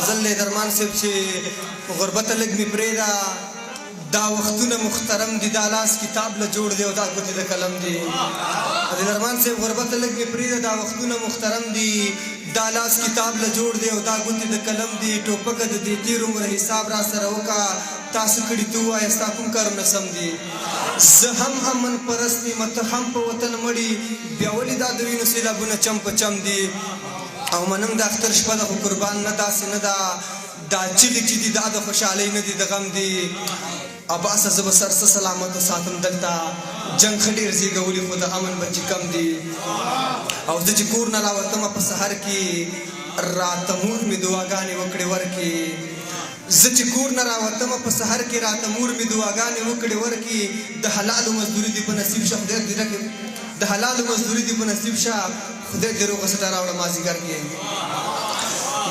غزل له درمان صاحب چې غربت لږ مې پرېږده دا وختونه محترم دي دا لاس کتاب له جوړ دی او دا ګوتې د قلم دي د درمان صاحب غربت لږ مې پرېږده دا وختونه محترم دي دا لاس کتاب له جوړ دی او دا ګوتې د قلم دي ټوپکه د دې تېر عمر حساب را سره وکړه تاسو کړي ته ووایه ستا کوم کارونه سم دي زه هم امن پرست یم ته هم په وطن مړي بیا ولې دا د وینو سیلابونه چم په چم دي او منم د اختر شپه ده خو قربان نه داسې نه ده دا چغې چې دي دا د خوشحالۍ نه دي د غم دي عباسه زه به سر څه سلامت وساتم دلته جنګ ښه ډېر زیږولي خو د امن به چې کم دي او زه چې کور نه راوتمه په سحر کې راته مور مې دعاګانې وکړې ورکې زه چې کور نه راوتمه په سحر کې راته مور مې دعاګانې وکړې ورکې د حلالو مزدوري دې په نصیب شه خدای دې راکړي د حلالو مزدوري دې په نصیب شه خدای دې روغه سټه راوړه مازدیګر کې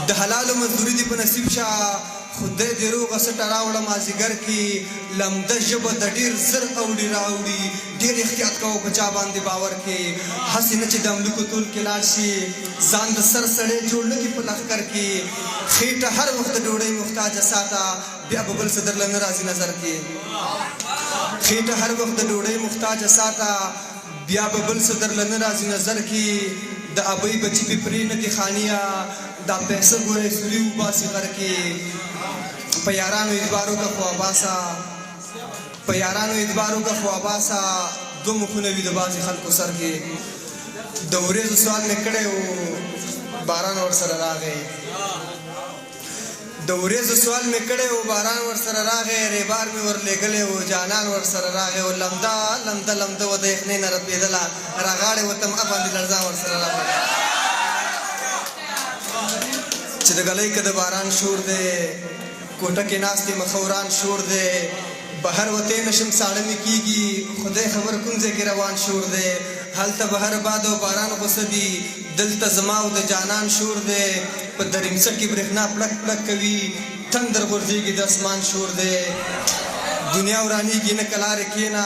د حلالو مزدوري دې په نصیب شه خدای دې روغه سټه راوړه مازدیګر کې لمده ژبه د ډېر زر اوړي راوړي ډېر احتیاط کوه په چا باندې باور کې هسې نه چې د املوکو تول کې لاړ شي ځان د سر سړی جوړ نه کړي په لښکر کې خېټه هر وخت د ډوډۍ محتاجه ساته بیا به بل څه درله نه راځي نظر کې خېټه هر وخت د ډوډۍ محتاجه ساته بیا به بل څه درله نه راځي نظر کې د ابۍ بچي پې پرې نه دي خانیه دا پیسه ګورئ سوري وباسي غر کې په یارانو اعتبار وکړه خو عباسه په یارانو اعتبار وکړه خو عباسه دوه مخونه وي د بعضې خلکو سر کې د وریځو سوال مې کړی و باران ورسره راغی د وریځو سوال مې کړی و باران ورسره راغی ریبار مې ورلېږلی و جانان ورسره راغی و لمده لمده لمده و د یخنۍ نه رپېدله راغاړې وتم افاندې لړزان ورسره راغی چې د ګلۍ که د باران شور دی کوټه کې ناست یم مخوران شور دی بهر وتی نشم ساړه مې کېږي خدای خبر کوم ځای کې روان شور دی هلته بهر باد او باران غوسه دي دلته زما او د جانان شور دی په دریمڅه کې برېښنا پړک پړک کوي تندر غورځېږي د اسمان شور دی دنیا ورانېږي نه کلارې کښېنه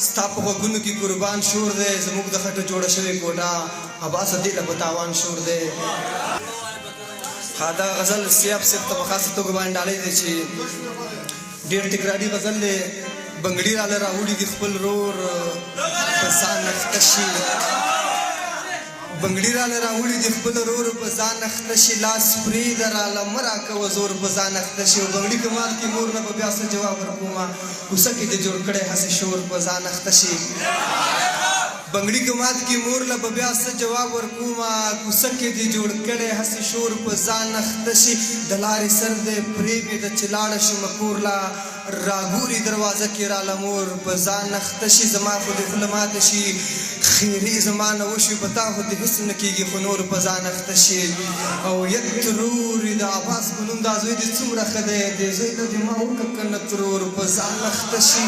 ستا په غوږونو کې قربان شور دی زموږ د خټو جوړه شوې کوټه عباسه دې له په تاوان شور دی دا غزل سیاب صاحب ته په خاصه توګه باندې ډالۍ دی چې ډېر تکراري غزل دی بنګړي راله راوړي دي خپل رور په ځان اخته شي بنګړي راله راوړي دي خپل رور په ځان اخته شي لاس پرېږده راله مه راکوه زور په ځان اخته شي او بنګړي که مات کړي مور نه به بیا څه جواب ورکومه کوڅه کې دې جوړ کړی هسې شور په ځان اخته شي بنګړي که مات کړي مور له به بیا څه جواب ورکومه کوڅه کې دې جوړ کړی هسې شور په ځان اخته شي د لارې سر دې پرېږده چې لاړه شمه کور لا راګوري دروازه کې راله مور په ځان اخته شي زما خو دې خوله ماته شي خیري زما نه وشوي په تا خو دې هېڅ نه کېږي خو نور په ځان اخته شي او یک ترور د عباس په نوم دا زوی دې څومره ښه دی دې زوی ته دې ما وکړه که نه ترور په ځان اخته شي